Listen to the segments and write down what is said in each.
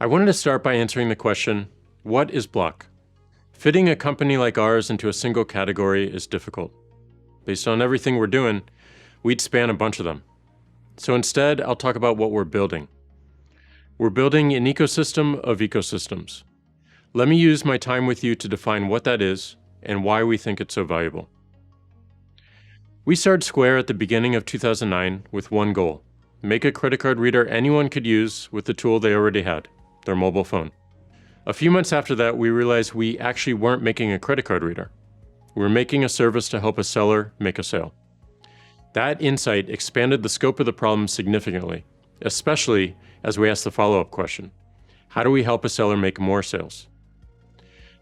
I wanted to start by answering the question, what is Block? Fitting a company like ours into a single category is difficult. Based on everything we're doing, we'd span a bunch of them. So instead, I'll talk about what we're building. We're building an ecosystem of ecosystems. Let me use my time with you to define what that is and why we think it's so valuable. We started Square at the beginning of 2009 with one goal: make a credit card reader anyone could use with the tool they already had, their mobile phone. A few months after that, we realized we actually weren't making a credit card reader. We were making a service to help a seller make a sale. That insight expanded the scope of the problem significantly, especially as we asked the follow-up question: how do we help a seller make more sales?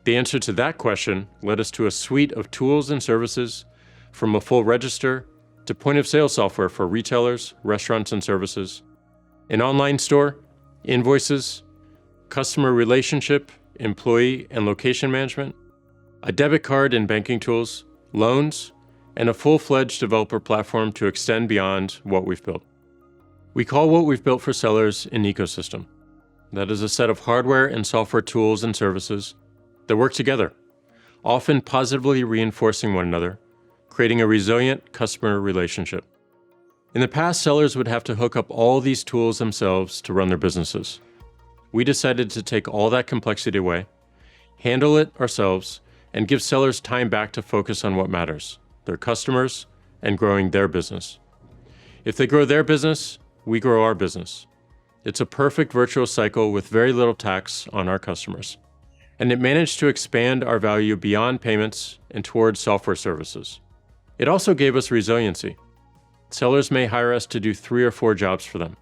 The answer to that question led us to a suite of tools and services, from a full register to point-of-sale software for retailers, restaurants, and services, an online store, invoices, customer relationship, employee and location management, a debit card and banking tools, loans, and a full-fledged developer platform to extend beyond what we've built. We call what we've built for sellers an ecosystem. That is a set of hardware and software tools and services that work together, often positively reinforcing one another, creating a resilient customer relationship. In the past, sellers would have to hook up all these tools themselves to run their businesses. We decided to take all that complexity away, handle it ourselves, and give sellers time back to focus on what matters: their customers and growing their business. If they grow their business, we grow our business. It's a perfect virtuous cycle with very little tax on our customers. And it managed to expand our value beyond payments and towards software services. It also gave us resiliency. Sellers may hire us to do 3 or 4 jobs for them.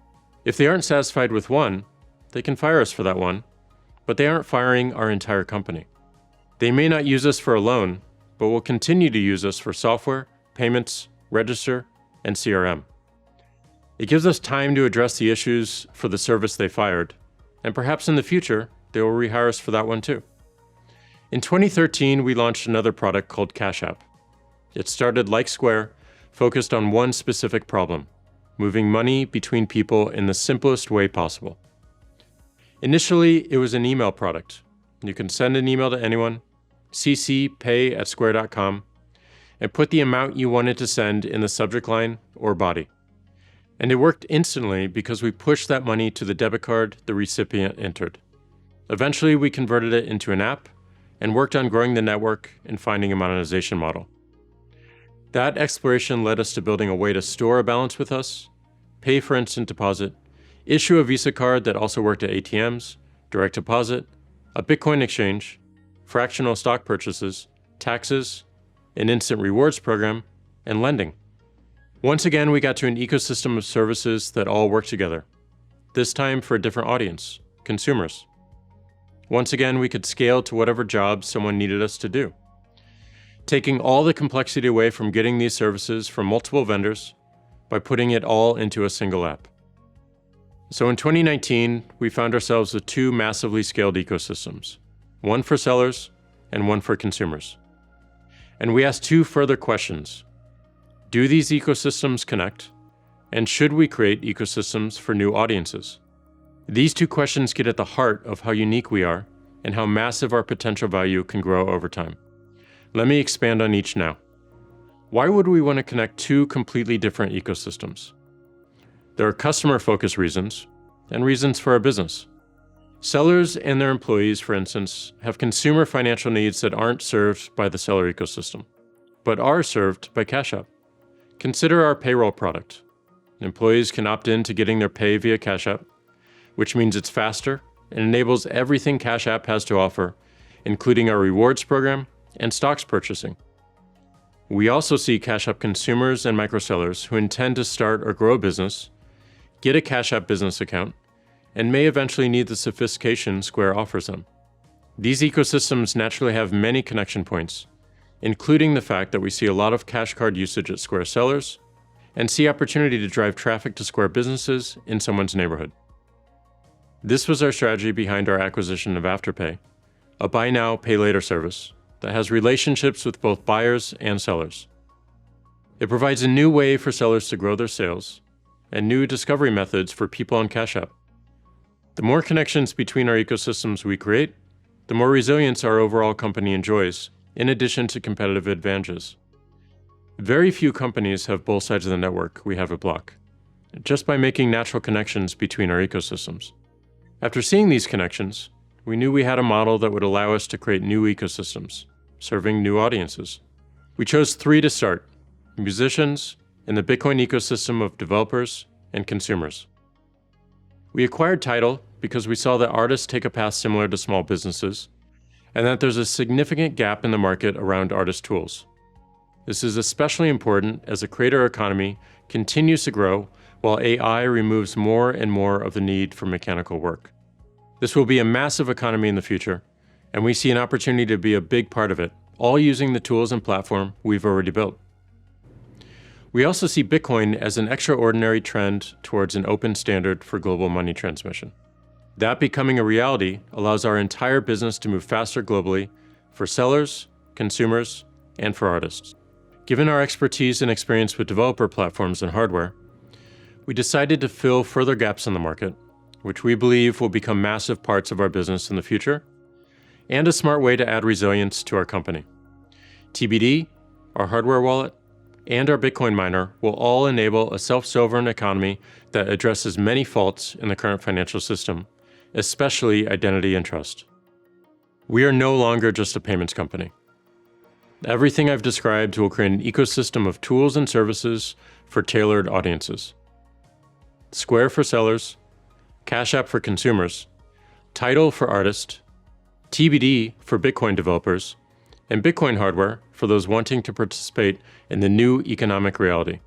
If they aren't satisfied with one, they can fire us for that one, but they aren't firing our entire company. They may not use us for a loan, but will continue to use us for software, payments, register, and CRM. It gives us time to address the issues for the service they fired, and perhaps in the future, they will rehire us for that one too. In 2013, we launched another product called Cash App. It started like Square, focused on one specific problem: moving money between people in the simplest way possible. Initially, it was an email product. You can send an email to anyone, CC pay@square.com, and put the amount you wanted to send in the subject line or body. And it worked instantly because we pushed that money to the debit card the recipient entered. Eventually, we converted it into an app and worked on growing the network and finding a monetization model. That exploration led us to building a way to store a balance with us, pay for instant deposit, issue a Visa card that also worked at ATMs, direct deposit, a Bitcoin exchange, fractional stock purchases, taxes, an instant rewards program, and lending. Once again, we got to an ecosystem of services that all work together, this time for a different audience: consumers. Once again, we could scale to whatever job someone needed us to do, taking all the complexity away from getting these services from multiple vendors by putting it all into a single app. So in 2019, we found ourselves with 2 massively scaled ecosystems, one for sellers and one for consumers. And we asked 2 further questions. Do these ecosystems connect? And should we create ecosystems for new audiences? These 2 questions get at the heart of how unique we are and how massive our potential value can grow over time. Let me expand on each now. Why would we want to connect 2 completely different ecosystems? There are customer-focused reasons and reasons for our business. Sellers and their employees, for instance, have consumer financial needs that aren't served by the seller ecosystem, but are served by Cash App. Consider our payroll product. Employees can opt in to getting their pay via Cash App, which means it's faster and enables everything Cash App has to offer, including our rewards program and stocks purchasing. We also see Cash App consumers and microsellers who intend to start or grow a business, get a Cash App business account, and may eventually need the sophistication Square offers them. These ecosystems naturally have many connection points, including the fact that we see a lot of Cash Card usage at Square sellers and see opportunity to drive traffic to Square businesses in someone's neighborhood. This was our strategy behind our acquisition of Afterpay, a buy now, pay later service that has relationships with both buyers and sellers. It provides a new way for sellers to grow their sales and new discovery methods for people on Cash App. The more connections between our ecosystems we create, the more resilience our overall company enjoys, in addition to competitive advantages. Very few companies have both sides of the network we have at Block, just by making natural connections between our ecosystems. After seeing these connections, we knew we had a model that would allow us to create new ecosystems, serving new audiences. We chose 3 to start: musicians, and the Bitcoin ecosystem of developers and consumers. We acquired TIDAL because we saw that artists take a path similar to small businesses, and that there's a significant gap in the market around artist tools. This is especially important as the creator economy continues to grow while AI removes more and more of the need for mechanical work. This will be a massive economy in the future, and we see an opportunity to be a big part of it, all using the tools and platform we've already built. We also see Bitcoin as an extraordinary trend towards an open standard for global money transmission. That becoming a reality allows our entire business to move faster globally for sellers, consumers, and for artists. Given our expertise and experience with developer platforms and hardware, we decided to fill further gaps in the market, which we believe will become massive parts of our business in the future, and a smart way to add resilience to our company. TBD, our hardware wallet, and our Bitcoin miner will all enable a self-sovereign economy that addresses many faults in the current financial system, especially identity and trust. We are no longer just a payments company. Everything I've described will create an ecosystem of tools and services for tailored audiences. Square for sellers, Cash App for consumers, TIDAL for artists, TBD for Bitcoin developers, and Bitcoin hardware for those wanting to participate in the new economic reality.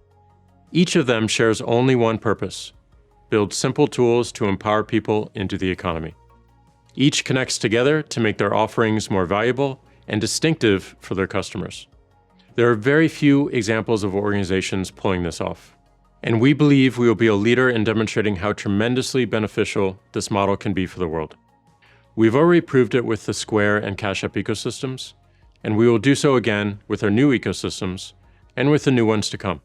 Each of them shares only one purpose: build simple tools to empower people into the economy. Each connects together to make their offerings more valuable and distinctive for their customers. There are very few examples of organizations pulling this off, and we believe we will be a leader in demonstrating how tremendously beneficial this model can be for the world. We've already proved it with the Square and Cash App ecosystems, and we will do so again with our new ecosystems and with the new ones to come.